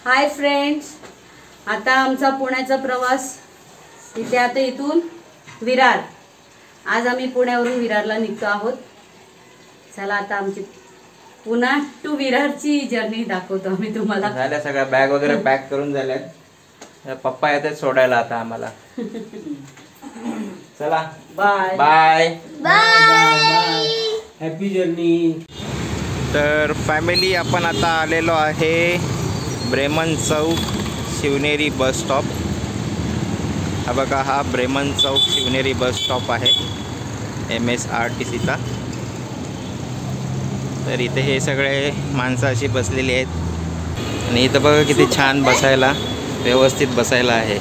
Hi friends, आता आमचा पुण्याचा प्रवास इथे आता इथून विरार. आज आम्ही पुण्यावरून विरारला निघतो आहोत. चला आता आमची पुन्हा टू विरारची जर्नी दाखवतो आम्ही तुम्हाला. झाल्या सगळ्या बॅग वगैरे पॅक करून झाल्यात. पप्पा येतात सोडायला आता आम्हाला. चला bye bye bye. Happy journey. तर फॅमिली आपण आता आलेलो आहे Bremen Chowk Shivneri bus stop. हा बघा, हा Bremen Chowk Shivneri bus stop आहे MSRTCचा. तर इथे हे सगळे माणसं अशी बसलेली आहेत आणि इथं बघा किती छान बसायला, व्यवस्थित बसायला आहे.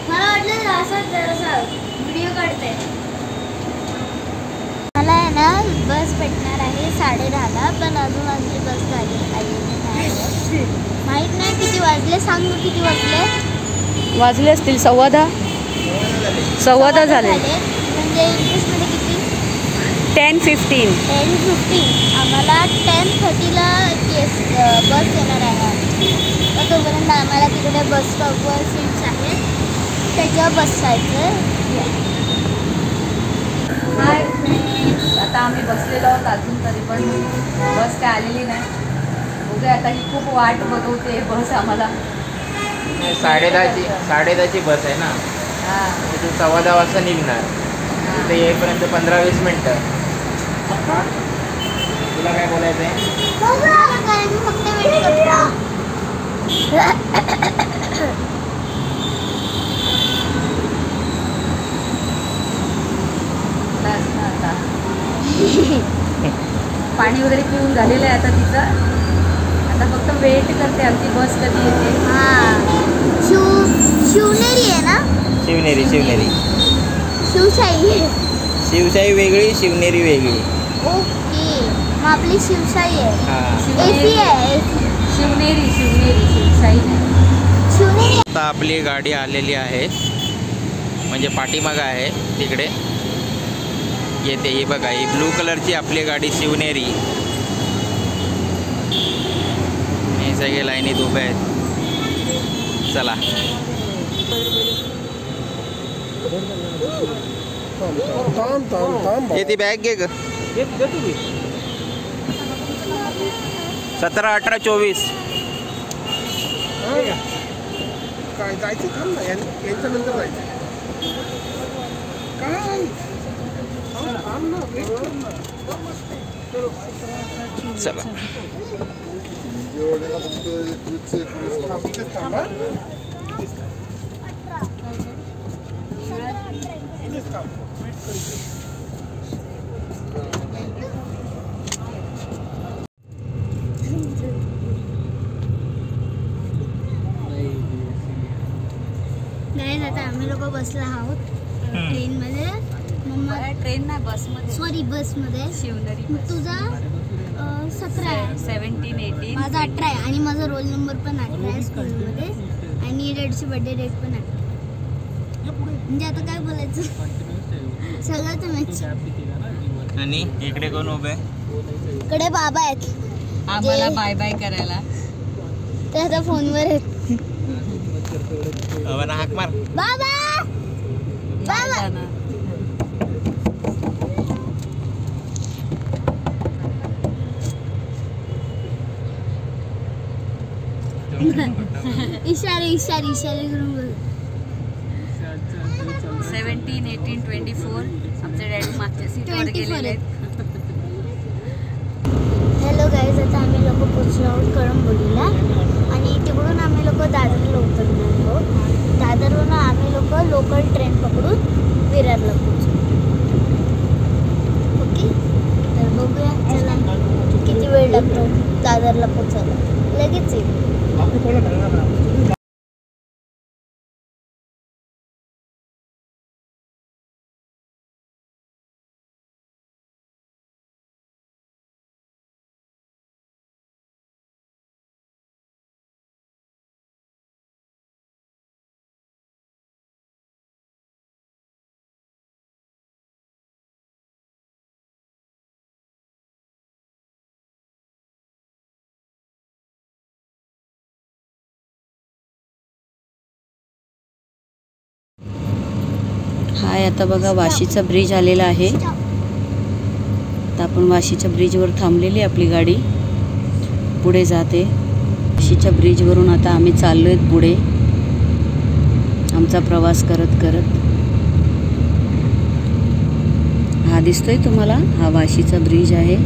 मला वाटलं असं जरासा व्हिडिओ काढते. मला आहे ना बस भेटणार आहे 10:30ला, पण अजून आमची बस आलेली नाही. माहीत नाही किती वाजले. सांग ना किती वाजले. वाजले असतील 10:15 झाले. म्हणजे इंग्लिशमध्ये किती? 10:15. 10:15. आम्हाला 10:30ला बस येणार आहे. तर तोपर्यंत आम्हाला तिकडे बस स्टॉपवर सीट्स आहेत, त्याच्यावर बसायचं. हाय फ्रेंड्स, आता आम्ही बसलेलो आहोत. अजून तरी पण बस काय आलेली नाही. बघूया आता, ही खूप वाट बघवते बस आम्हाला. 10:30ची बस आहे ना. हां, इथून 10:15 वाजता निघणार. तिथे येईपर्यंत 15-20 मिनटं. तुला काय बोलायचं आहे? मी फक्त वेट करतो. आता पाणी वगैरे पिऊन झालेलं आहे आता तिचं. आता फक्त वेट करते आमची बस कधी येते. शिवनेरी आहे ना. शिवनेरी शिवशाही वेगळी, शिवनेरी वेगळी. ओके, मग आपली शिवशाही आहे. हां, एसी आहे. शिवनेरी शिवशाही नाही. शिवनेरी. आता आपली गाडी आलेली आहे, म्हणजे पाठीमागं आहे तिकडे येते. ही बघा, ही ब्लू कलरची आपली गाडी शिवनेरी. हे सगळे लाईनीत उभे आहेत. चला ये ती बॅग घे ग. 17, 18, 24. काय जायचं? थांब ना, यांच्या नंतर जायचं. काय थांब ना, वेट कर ना. चला थांबा. नाही, आता आम्ही लोक बसला आहोत ट्रेनमध्ये. ट्रेन नाही, बसमध्ये. सॉरी, बसमध्ये. शिवनेरी मग तुझा 17 आहे. 17, 18. माझा 18 आहे आणि माझा रोल नंबर पण 18 आहे स्कूलमध्ये. आणि रेडची बर्थडे डेट पण 18. म्हणजे आता काय बोलायचं, सगळं तर मॅच. आणि इकडे कोण उभे? इकडे बाबा आहेत आम्हाला बाय बाय करायला. ते आता फोनवर आहेत. हाक मार. बाबा बाबा. इशारे करून बोल. 17, 18, 24. आमचे डॅडी मागच्या सीटवर गेलेले आहेत. हॅलो गाईज, आता आम्ही लोक पोचलो आहोत कळंबोलीला आणि तिकडून आम्ही लोक दादरला उतरणार आहोत. दादरवरून आम्ही लोक लोकल ट्रेन पकडून विरारला पोचू. ओके, तर बघूया चला किती वेळ लागतो दादरला पोचायला. लगेच येईल. हाय, आता बघा वाशीचा ब्रिज आलेला आहे. आता आपण वाशीच्या ब्रिजवर थांबलेली आपली गाडी पुढे जाते. वाशीच्या ब्रिजवरून आता आम्ही चाललोय पुढे आमचा प्रवास करत करत. हा दिसतोय तुम्हाला, हा वाशीचा ब्रिज आहे.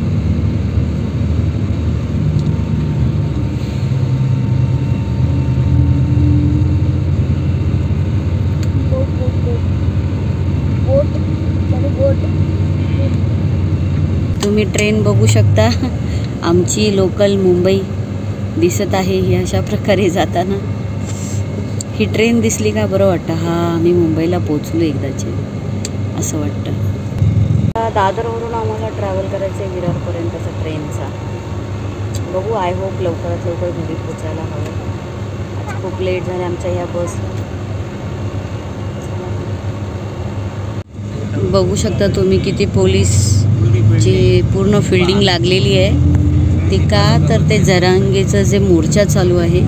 तुम्ही ट्रेन बघू शकता, आमची लोकल मुंबई दिसत आहे. ही अशा प्रकारे जाताना ही ट्रेन दिसली का बरं वाटतं. हा आम्ही मुंबईला पोचलो एकदाचे असं वाटतं. दादरवरून आम्हाला ट्रॅव्हल करायचं आहे विरारपर्यंतचा ट्रेनचा. बघू, आय होप लवकरात लवकर घरी पोचायला हवं. आज खूप लेट झाले आमच्या ह्या बसला. बघू शकता तुम्ही किती पोलीसची पूर्ण फिल्डिंग लागलेली आहे. ती का तर ते जरांगेचं जे मोर्चा चालू आहे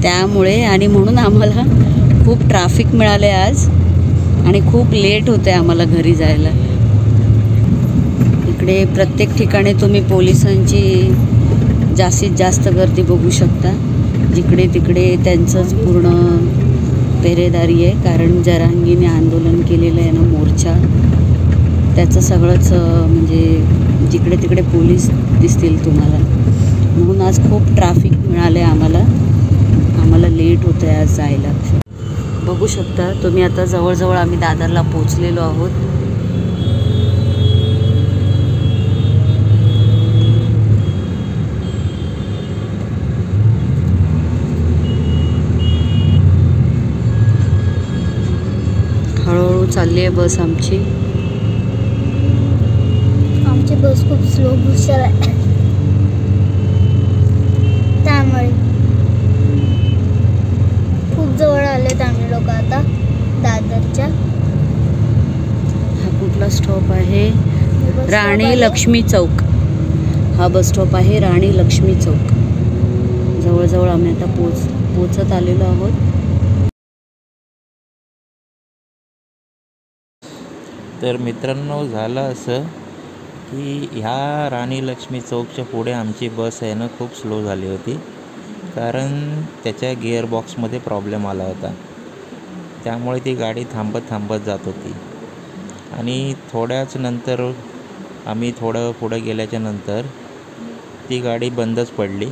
त्यामुळे, आणि म्हणून आम्हाला खूप ट्रॅफिक मिळाले आज आणि खूप लेट होते आम्हाला घरी जायला. इकडे प्रत्येक ठिकाणी तुम्ही पोलिसांची जास्तीत जास्त गर्दी बघू शकता. जिकडे तिकडे त्यांचंच पूर्ण पेरेदारी आहे, कारण जरांगीने आंदोलन केलेलं आहे ना मोर्चा, त्याचं सगळंच म्हणजे जिकडे तिकडे पोलीस दिसतील तुम्हाला. म्हणून आज खूप ट्रॅफिक मिळालं आहे आम्हाला लेट होतं आहे आज जायला. बघू शकता तुम्ही, आता जवळजवळ आम्ही दादरला पोचलेलो आहोत. हळूहळू चालली आहे बस आमची. आमची बस खूप स्लो हुशार आहे, त्यामुळे खूप जवळ आलेत आम्ही लोक आता दादरच्या. हा कुठला स्टॉप आहे? बस राणी स्टॉप लक्ष्मी चौक. हा बस स्टॉप आहे राणी लक्ष्मी चौक. जवळजवळ आम्ही आता पोचत आलेलो आहोत. तर मित्रांनो, झालं असं की ह्या राणी लक्ष्मी चौकच्या पुढे आमची बस आहे ना खूप स्लो झाली होती, कारण त्याच्या गिअरबॉक्समध्ये प्रॉब्लेम आला होता. त्यामुळे ती गाडी थांबत जात होती. आणि थोड्याच नंतर आम्ही थोडं पुढं गेल्याच्या नंतर ती गाडी बंदच पडली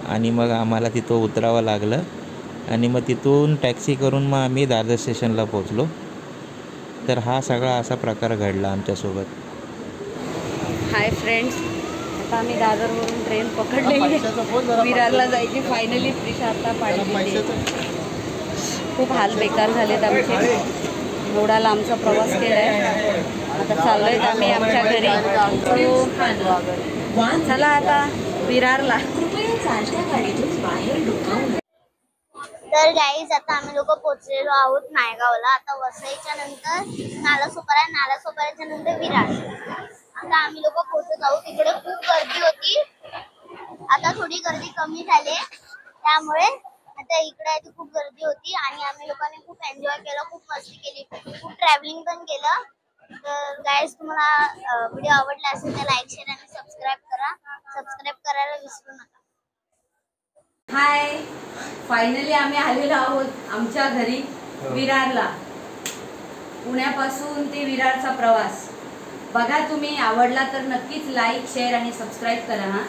आणि मग आम्हाला तिथं उतरावं लागलं. आणि मग तिथून टॅक्सी करून मग आम्ही दादर स्टेशनला पोचलो. तर हा सगळा असा प्रकार घडला आमच्यासोबत. हाय फ्रेंड्स, आता आम्ही दादरवरून ट्रेन पकडलेली आहे विरारला जायची. फायनली प्रिशा आता पाडलेली. खूप हाल बेकार झालेत आमचे. एवढा लांबचा प्रवास केला आहे. आता चाललोय आम्ही आमच्या घरी. चला आता विरारला. तर गाईज आता आम्ही लोक पोहोचलेलो आहोत नायगावला. आता वसईच्या नंतर नालासोपारा, नालासोपाऱ्याच्या नंतर विरार. आता आम्ही लोक पोहोचत आहोत. इकडे खूप गर्दी होती, आता थोडी गर्दी कमी झाली, त्यामुळे आता इकडे खूप गर्दी होती. आणि आम्ही लोकांनी खूप एन्जॉय केलं, खूप मस्ती केली, खूप ट्रॅव्हलिंग पण केलं. तर गाईज तुम्हाला व्हिडिओ आवडला असेल तर लाईक, शेअर आणि सबस्क्राईब करा. सबस्क्राईब करायला विसरू नका. हाय, फायनली आम्ही आलेलो आहोत आमच्या घरी विरारला. पुण्यापासून ते विरारचा प्रवास बघा. तुम्ही आवडला तर नक्कीच लाईक, शेअर आणि सबस्क्राईब करा. हा,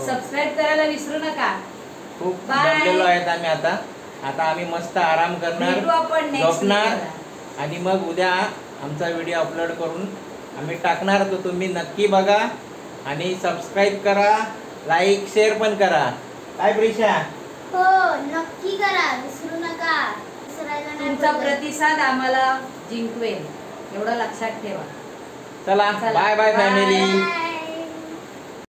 सबस्क्राईब करायला विसरू नका. खूप दमलेलो आहेत आम्ही आता आम्ही मस्त आराम करणार, झोपणार आणि मग उद्या आमचा व्हिडिओ अपलोड करून आम्ही टाकणार. तो तुम्ही नक्की बघा आणि सबस्क्राईब करा, लाईक शेअर पण करा. काय प्रिशा? हो, नक्की करा, विसरू नका. विसरायला नाही. तुमचा प्रतिसाद आम्हाला जिंकवेल, एवढं लक्षात ठेवा. चला, बाय बाय फॅमिली. बाय.